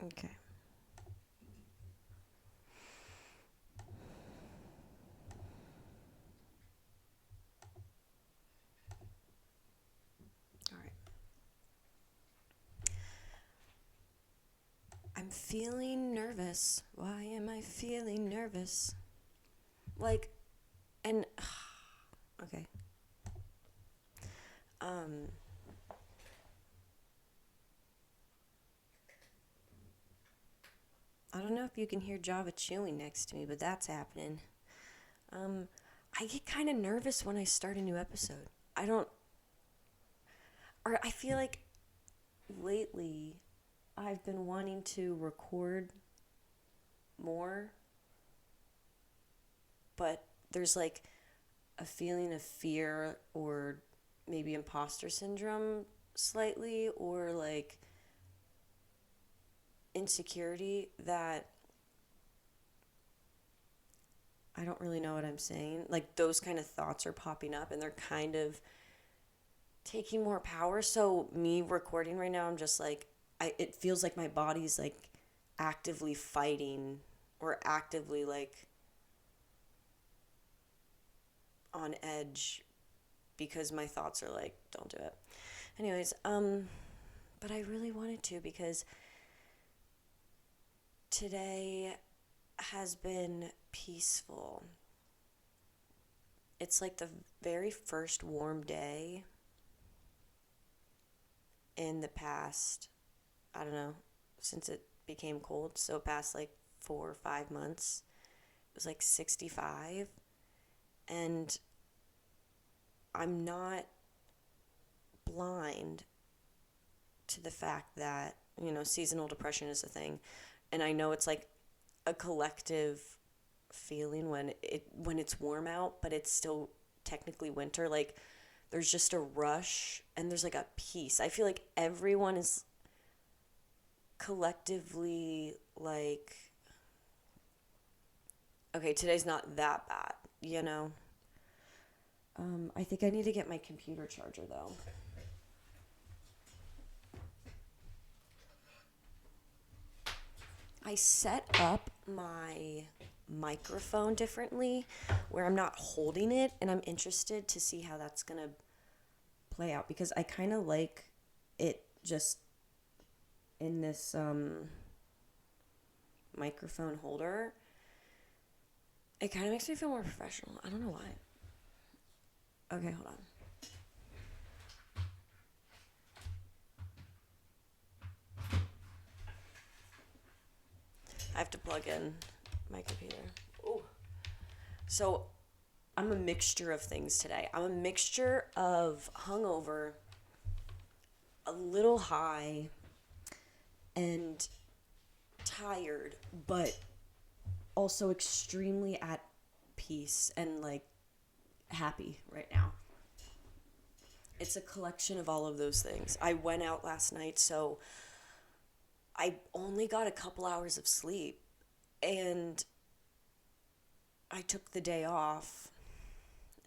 Okay. All right. I'm feeling nervous. Why am I feeling nervous? Like, and okay. Um, I don't know if you can hear Java chewing next to me, but that's happening. Um, I get kind of nervous when I start a new episode. I don't, or I feel like lately I've been wanting to record more, but there's like a feeling of fear or maybe imposter syndrome slightly, or like insecurity that I don't really know what I'm saying. Like those kind of thoughts are popping up and they're kind of taking more power. So me recording right now, I'm just like it feels like my body's like actively fighting or actively like on edge because my thoughts are like don't do it. Anyways, but I really wanted to because today has been peaceful. It's like the very first warm day in the past, I don't know, since it became cold. So past like 4 or 5 months, it was like 65. And I'm not blind to the fact that, seasonal depression is a thing. And I know it's like a collective feeling when it's warm out, but it's still technically winter. Like there's just a rush and there's like a peace. I feel like everyone is collectively like, okay, today's not that bad, you know? I think I need to get my computer charger though. I set up my microphone differently where I'm not holding it, and I'm interested to see how that's gonna play out because I kind of like it just in this microphone holder. It kind of makes me feel more professional. I don't know why. Okay, hold on. I have to plug in my computer. Ooh. So I'm a mixture of things today. I'm a mixture of hungover, a little high, and tired, but also extremely at peace and like happy right now. It's a collection of all of those things. I went out last night, so I only got a couple hours of sleep and I took the day off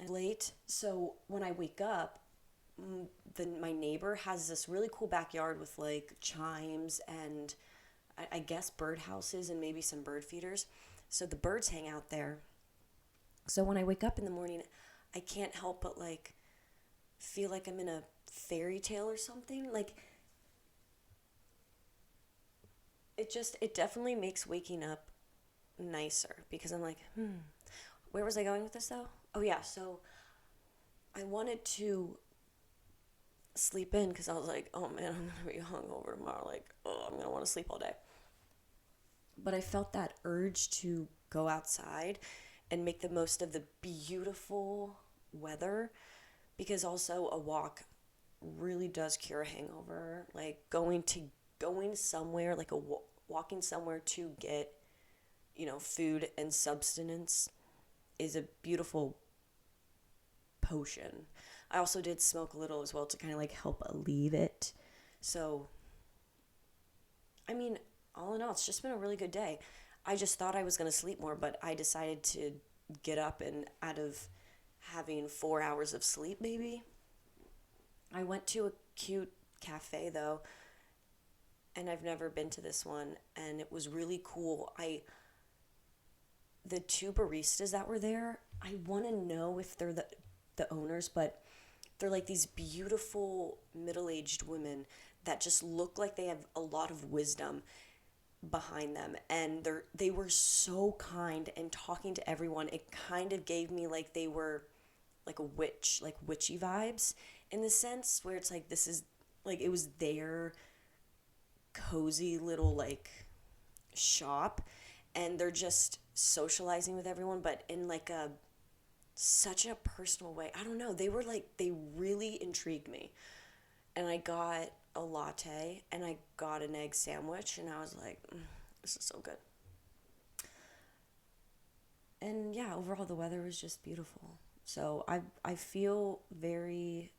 late. So when I wake up, my neighbor has this really cool backyard with like chimes and I guess bird houses and maybe some bird feeders. So the birds hang out there. So when I wake up in the morning, I can't help but like feel like I'm in a fairy tale or something. Like it definitely makes waking up nicer because I'm like, where was I going with this though? Oh yeah, so I wanted to sleep in because I was like, oh man, I'm gonna be hungover tomorrow. Like, oh, I'm gonna want to sleep all day. But I felt that urge to go outside and make the most of the beautiful weather because also a walk really does cure a hangover. Like going somewhere, like walking somewhere to get, food and substance is a beautiful potion. I also did smoke a little as well to kind of like help alleviate it. So, I mean, all in all, it's just been a really good day. I just thought I was going to sleep more, but I decided to get up and out of having 4 hours of sleep, maybe. I went to a cute cafe though. and I've never been to this one, and it was really cool. The two baristas that were there, I want to know if they're the owners, but they're like these beautiful middle-aged women that just look like they have a lot of wisdom behind them, and they were so kind and talking to everyone. It kind of gave me like they were like a witch, like witchy vibes, in the sense where it's like this is like it was their cozy little like shop, and they're just socializing with everyone, but in like a such a personal way. I don't know, they were like, they really intrigued me. And I got a latte and I got an egg sandwich, and I was like, this is so good. And yeah, overall the weather was just beautiful. So I feel very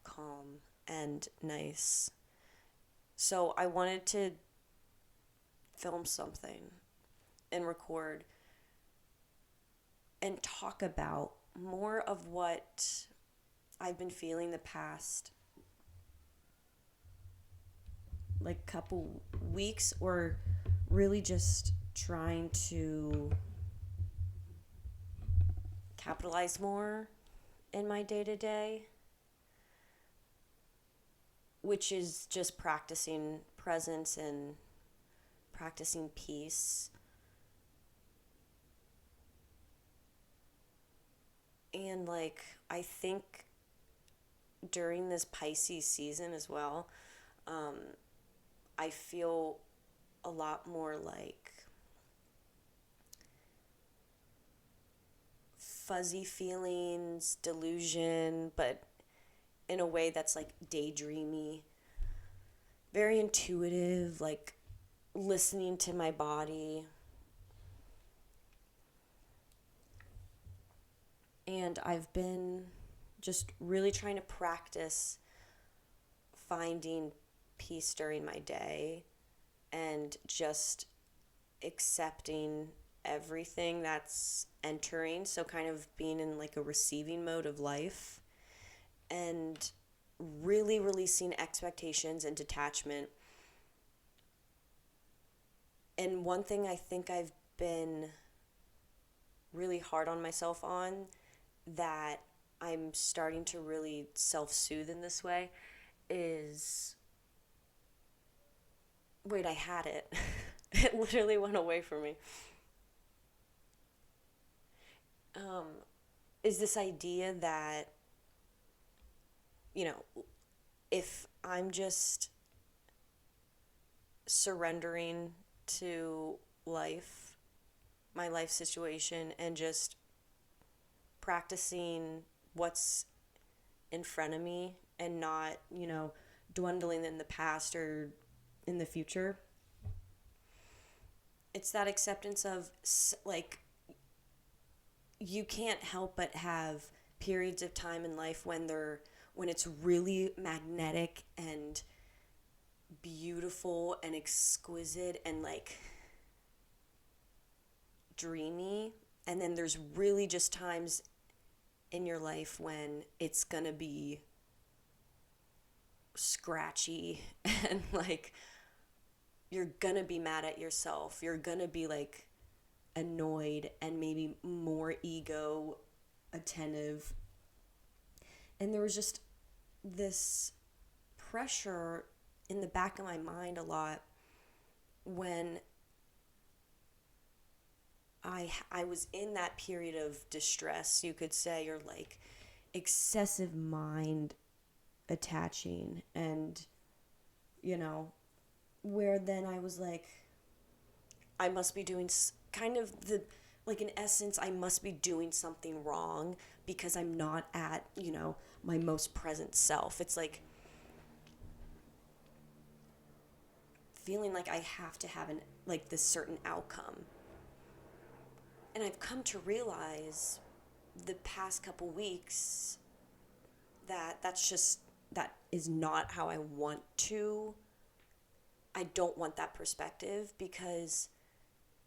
calm and nice. So I wanted to film something and record and talk about more of what I've been feeling the past like couple weeks, or really just trying to capitalize more in my day-to-day, which is just practicing presence and practicing peace. And like, I think during this Pisces season as well, I feel a lot more like fuzzy feelings, delusion, but in a way that's like daydreamy, very intuitive, like listening to my body. And I've been just really trying to practice finding peace during my day and just accepting everything that's entering. So kind of being in like a receiving mode of life, and really releasing expectations and detachment. And one thing I think I've been really hard on myself on, that I'm starting to really self-soothe in this way, is, wait, I had it. It literally went away from me. Um, is this idea that, you know, if I'm just surrendering to life, my life situation, and just practicing what's in front of me and not, dwindling in the past or in the future. It's that acceptance of like, you can't help but have periods of time in life when it's really magnetic and beautiful and exquisite and like dreamy, and then there's really just times in your life when it's gonna be scratchy and like you're gonna be mad at yourself, you're gonna be like annoyed and maybe more ego attentive. And there was just this pressure in the back of my mind a lot when I was in that period of distress, you could say, or like excessive mind attaching, and where then I was like, I must be doing kind of like in essence, I must be doing something wrong because I'm not at, my most present self. It's like feeling like I have to have like this certain outcome. And I've come to realize the past couple weeks that that is not how I want to. I don't want that perspective, because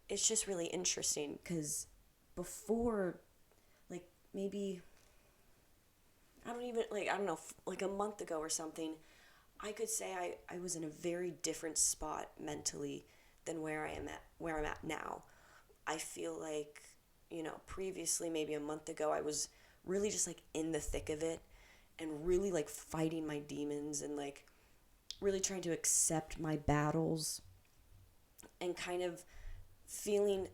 it's just really interesting, because before, like maybe, I don't know, like a month ago or something, I could say I was in a very different spot mentally than where I'm at now. I feel like, previously, maybe a month ago, I was really just like in the thick of it and really like fighting my demons and like really trying to accept my battles and kind of feeling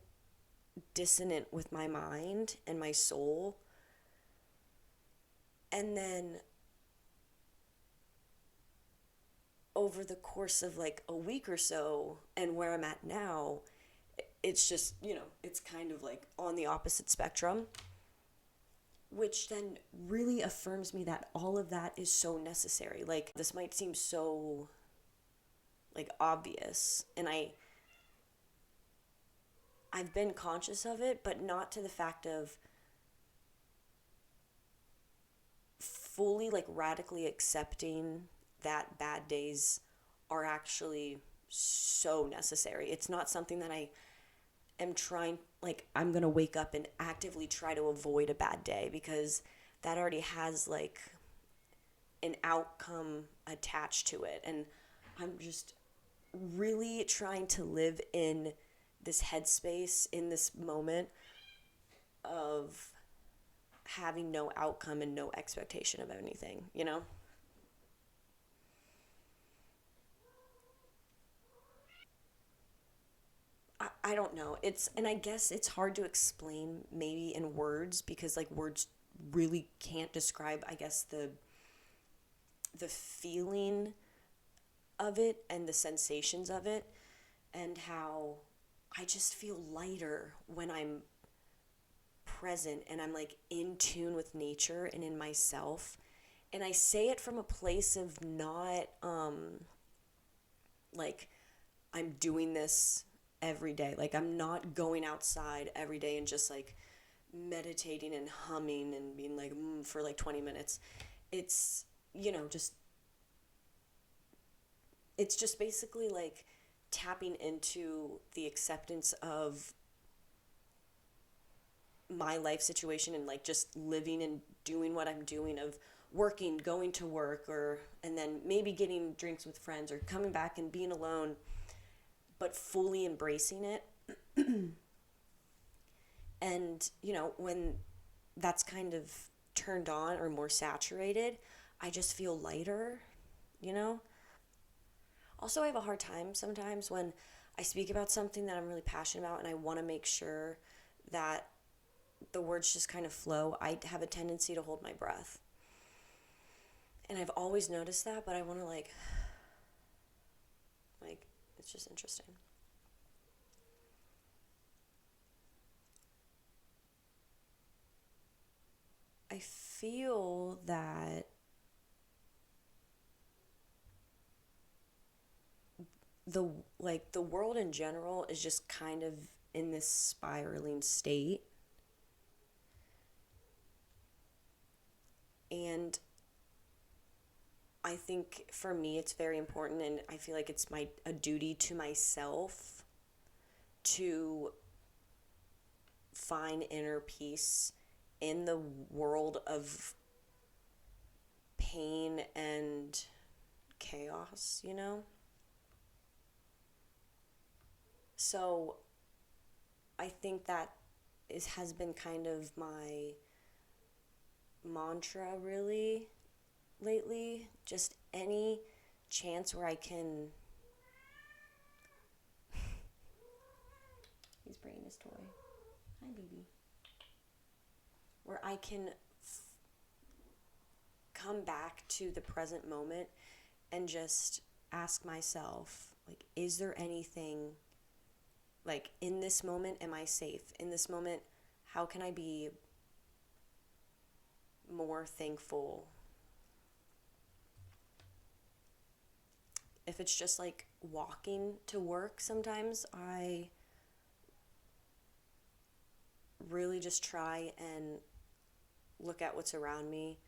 dissonant with my mind and my soul. And then over the course of like a week or so and where I'm at now, it's just, it's kind of like on the opposite spectrum, which then really affirms me that all of that is so necessary. Like, this might seem so like obvious, and I've been conscious of it, but not to the fact of fully like radically accepting that bad days are actually so necessary. It's not something that I am trying, like, I'm going to wake up and actively try to avoid a bad day, because that already has like an outcome attached to it. And I'm just really trying to live in this headspace, in this moment of having no outcome and no expectation of anything, I don't know. And I guess it's hard to explain maybe in words, because like words really can't describe, I guess, the feeling of it and the sensations of it, and how I just feel lighter when I'm present and I'm like in tune with nature and in myself. And I say it from a place of not like I'm doing this every day. Like, I'm not going outside every day and just like meditating and humming and being like for like 20 minutes. It's, just it's just basically like tapping into the acceptance of my life situation and like just living and doing what I'm doing, of working, going to work, or and then maybe getting drinks with friends or coming back and being alone, but fully embracing it. And, when that's kind of turned on or more saturated, I just feel lighter, you know? Also, I have a hard time sometimes when I speak about something that I'm really passionate about and I want to make sure that the words just kind of flow. I have a tendency to hold my breath. And I've always noticed that, but I want to like, it's just interesting. I feel that the the world in general is just kind of in this spiraling state, and I think for me it's very important, and I feel like it's a duty to myself to find inner peace in the world of pain and chaos. So I think that has been kind of my mantra really lately. Just any chance where I can. He's bringing his toy. Hi, baby. Where I can come back to the present moment and just ask myself, like, is there anything, like, in this moment, am I safe? In this moment, how can I be more thankful? If it's just like walking to work, sometimes I really just try and look at what's around me,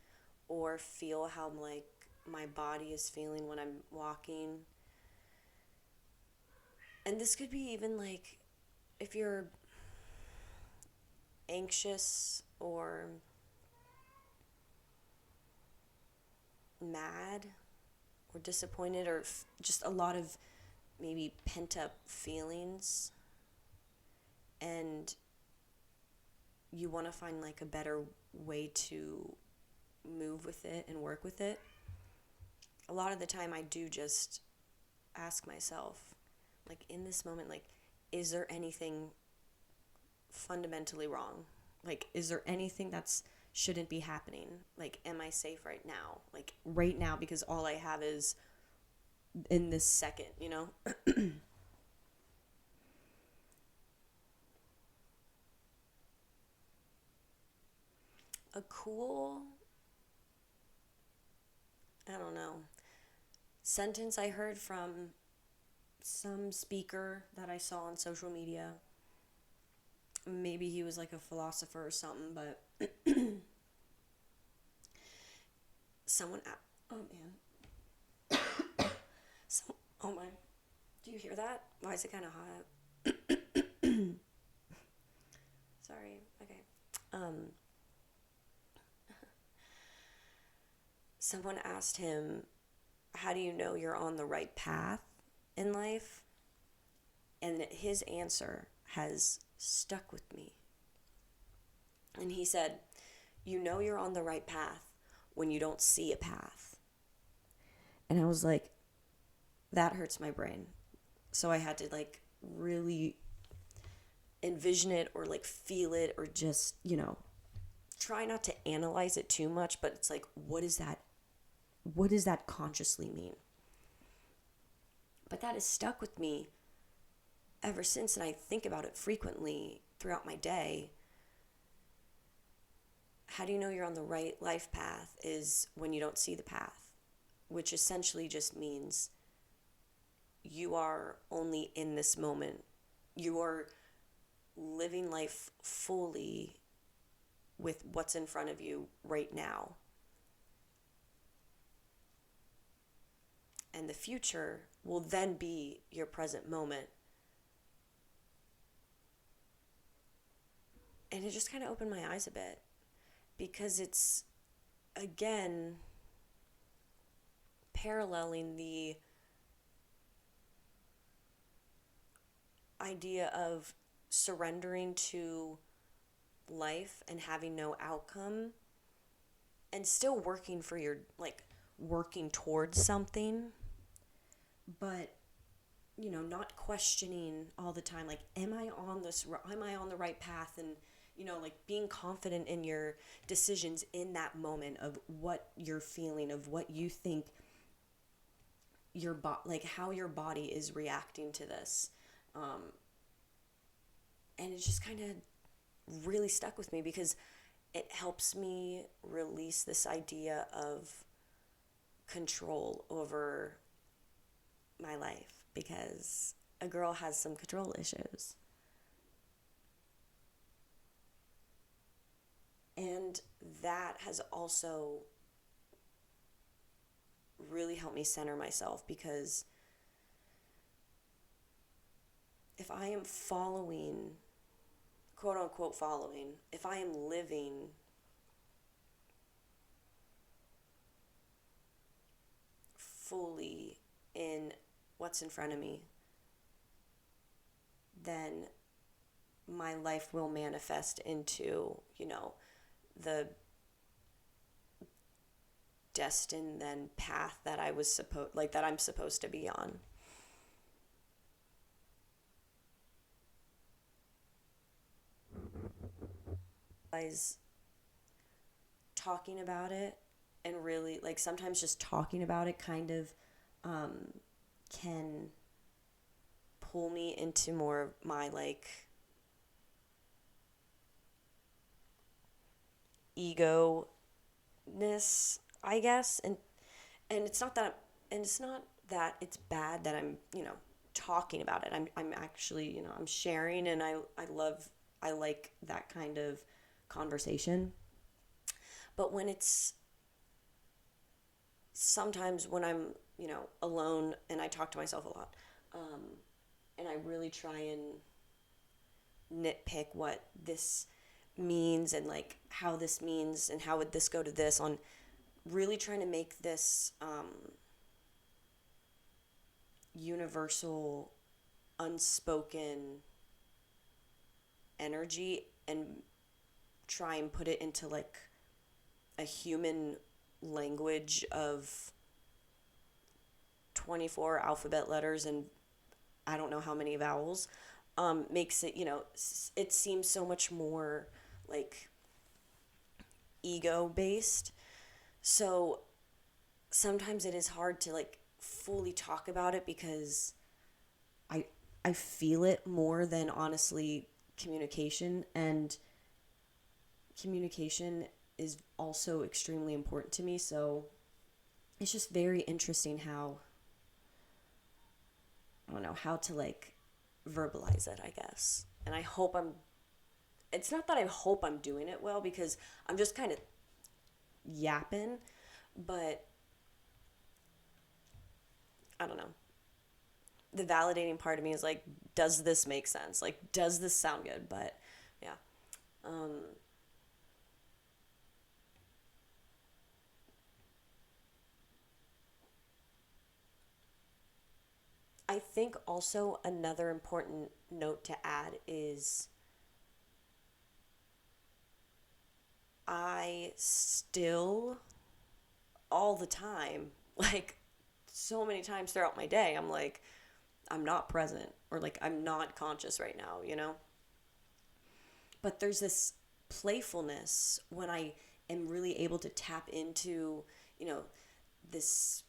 or feel how like my body is feeling when I'm walking. And this could be even like if you're anxious or mad, or disappointed or just a lot of maybe pent up feelings, and you want to find like a better way to move with it and work with it, a lot of the time I do just ask myself, like in this moment, like, is there anything fundamentally wrong? Like, is there anything that's shouldn't be happening? Like, am I safe right now? Like, right now, because all I have is in this second, you know? A cool, I don't know, sentence I heard from some speaker that I saw on social media. Maybe he was like a philosopher or something, but someone, oh man, so, oh my, do you hear that? Why is it kind of hot? Sorry, okay. Someone asked him, how do you know you're on the right path in life? And his answer has stuck with me. And he said, you know you're on the right path when you don't see a path. And I was like, that hurts my brain. So I had to like really envision it or like feel it or just, you know, try not to analyze it too much, but it's like, what is that? What does that consciously mean? But that has stuck with me ever since, and I think about it frequently throughout my day. How do you know you're on the right life path is when you don't see the path, which essentially just means you are only in this moment. You are living life fully with what's in front of you right now. And the future will then be your present moment. And it just kind of opened my eyes a bit, because it's, again, paralleling the idea of surrendering to life and having no outcome and still working for your, like, working towards something, but, you know, not questioning all the time, like, am I on the right path? And, you know, like, being confident in your decisions in that moment of what you're feeling, of what you think like how your body is reacting to this. And it just kind of really stuck with me, because it helps me release this idea of control over my life, because a girl has some control issues. And that has also really helped me center myself, because if I am following, quote unquote following, if I am living fully in what's in front of me, then my life will manifest into, you know, the destined then path that I'm supposed to be on. Guys, talking about it, and really, like, sometimes just talking about it kind of can pull me into more of my, like, ego-ness, I guess. And it's not that it's bad that I'm, you know, talking about it. I'm actually, you know, I'm sharing, and I like that kind of conversation. But when it's sometimes when I'm, you know, alone and I talk to myself a lot, and I really try and nitpick what this means and like how this means and how would this go to this, on really trying to make this universal unspoken energy and try and put it into like a human language of 24 alphabet letters and I don't know how many vowels, makes it, it seems so much more like ego based. So sometimes it is hard to like fully talk about it because I I feel it more than honestly communication, and communication is also extremely important to me. So it's just very interesting how, I don't know how to like verbalize it, I guess. And I hope I'm, it's not that I hope I'm doing it well because I'm just kind of yapping, but I don't know. The validating part of me is like, does this make sense? Like, does this sound good? But yeah. Um, I think also another important note to add is I still, all the time, like so many times throughout my day, I'm like, I'm not present or like I'm not conscious right now? But there's this playfulness when I am really able to tap into, you know, this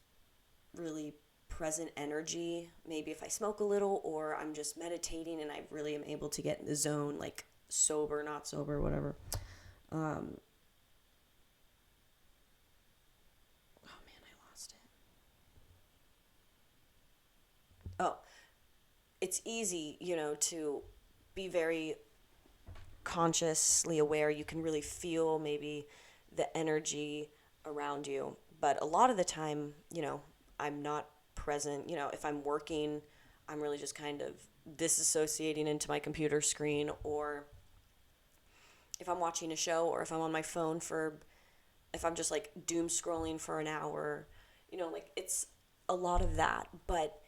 really present energy. Maybe if I smoke a little or I'm just meditating and I really am able to get in the zone, like sober, not sober, whatever. Um, oh man, I lost it. Oh, it's easy, to be very consciously aware. You can really feel maybe the energy around you. But a lot of the time, I'm not present. If I'm working, I'm really just kind of disassociating into my computer screen, or if I'm watching a show, or if I'm on my phone if I'm just like doom scrolling for an hour, like it's a lot of that. But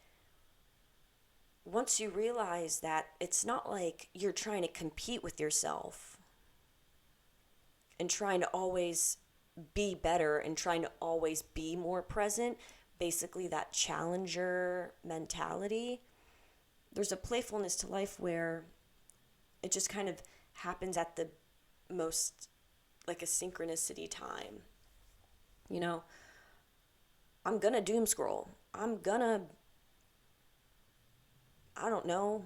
once you realize that it's not like you're trying to compete with yourself and trying to always be better and trying to always be more present, basically that challenger mentality, there's a playfulness to life where it just kind of happens at the most like a synchronicity time. You know, I'm gonna doom scroll. I don't know.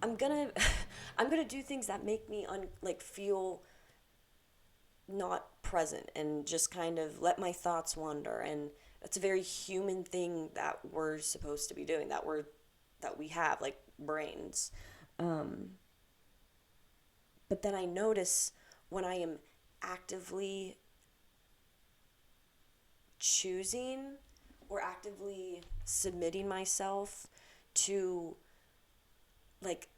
I'm gonna I'm gonna do things that make me like feel not present and just kind of let my thoughts wander, and that's a very human thing that we're supposed to be doing, that we have like brains. um but then I notice when I am actively choosing or actively submitting myself to like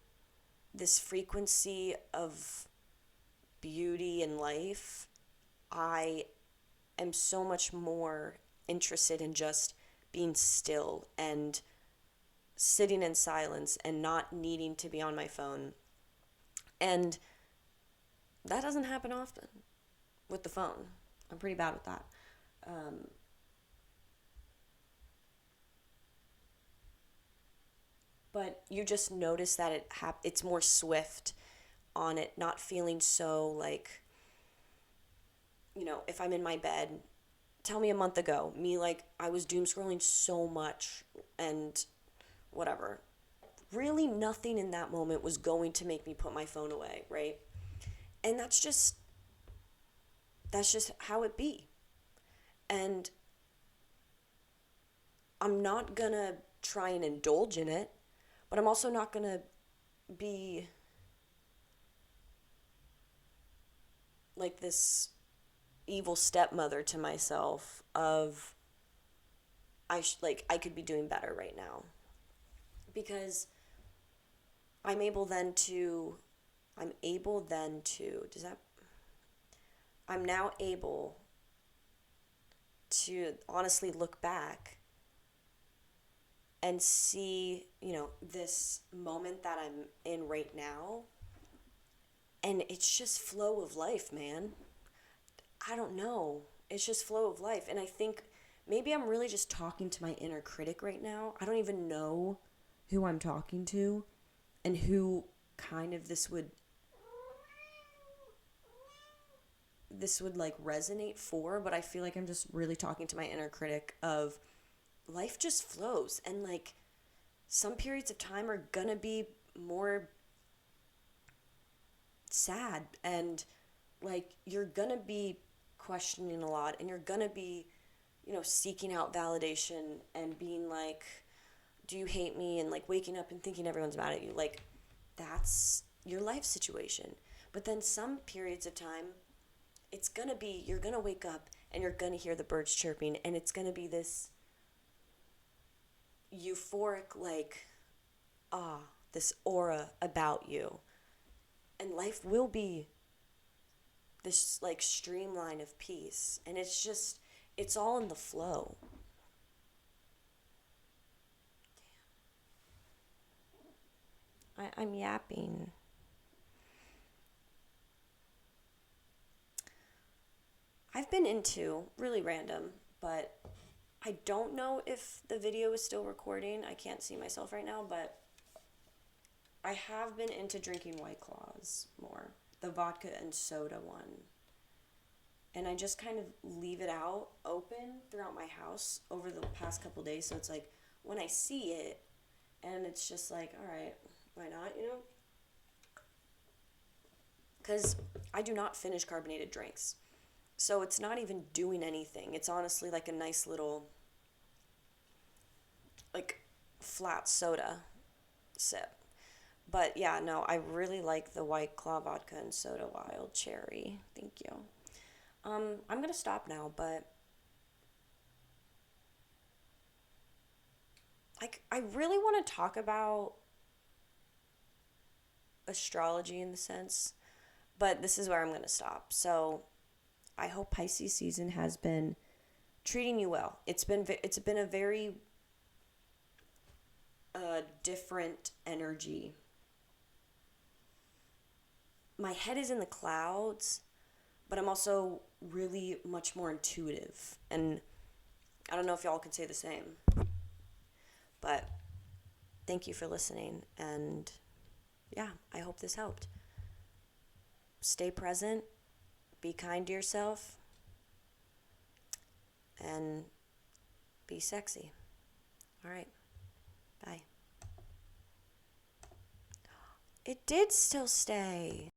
this frequency of beauty in life, I am so much more interested in just being still and sitting in silence and not needing to be on my phone. And that doesn't happen often with the phone. I'm pretty bad with that. Um, but you just notice that it's more swift on it, not feeling so like, if I'm in my bed, tell me a month ago, me like I was doom scrolling so much and whatever. Really, nothing in that moment was going to make me put my phone away, right? And that's just how it be. And I'm not gonna try and indulge in it, but I'm also not gonna be like this evil stepmother to myself of I could be doing better right now, because I'm able then to I'm able then to does that I'm now able to honestly look back and see, this moment that I'm in right now. And it's just flow of life, man. I don't know. It's just flow of life. And I think maybe I'm really just talking to my inner critic right now. I don't even know who I'm talking to and who kind of this would like resonate for, but I feel like I'm just really talking to my inner critic of life just flows, and like some periods of time are gonna be more sad, and like you're gonna be questioning a lot, and you're gonna be seeking out validation and being like, do you hate me, and like waking up and thinking everyone's mad at you. Like that's your life situation. But then some periods of time, it's gonna be, you're gonna wake up and you're gonna hear the birds chirping, and it's gonna be this euphoric, like, this aura about you. And life will be this like streamline of peace. And it's all in the flow. I'm yapping. I've been into really random, but I don't know if the video is still recording. I can't see myself right now, but I have been into drinking White Claws more, the vodka and soda one. And I just kind of leave it out open throughout my house over the past couple days. So it's like when I see it, and it's just like, all right, why not? Because I do not finish carbonated drinks. So it's not even doing anything. It's honestly like a nice little, like, flat soda sip. But yeah, no, I really like the White Claw vodka and soda wild cherry. Thank you. I'm gonna stop now, but I really want to talk about astrology in the sense, but this is where I'm gonna stop. So I hope Pisces season has been treating you well. It's been a very different energy. My head is in the clouds, but I'm also really much more intuitive. And I don't know if y'all can say the same, but thank you for listening. And yeah, I hope this helped. Stay present, be kind to yourself, and be sexy. All right, bye. It did still stay.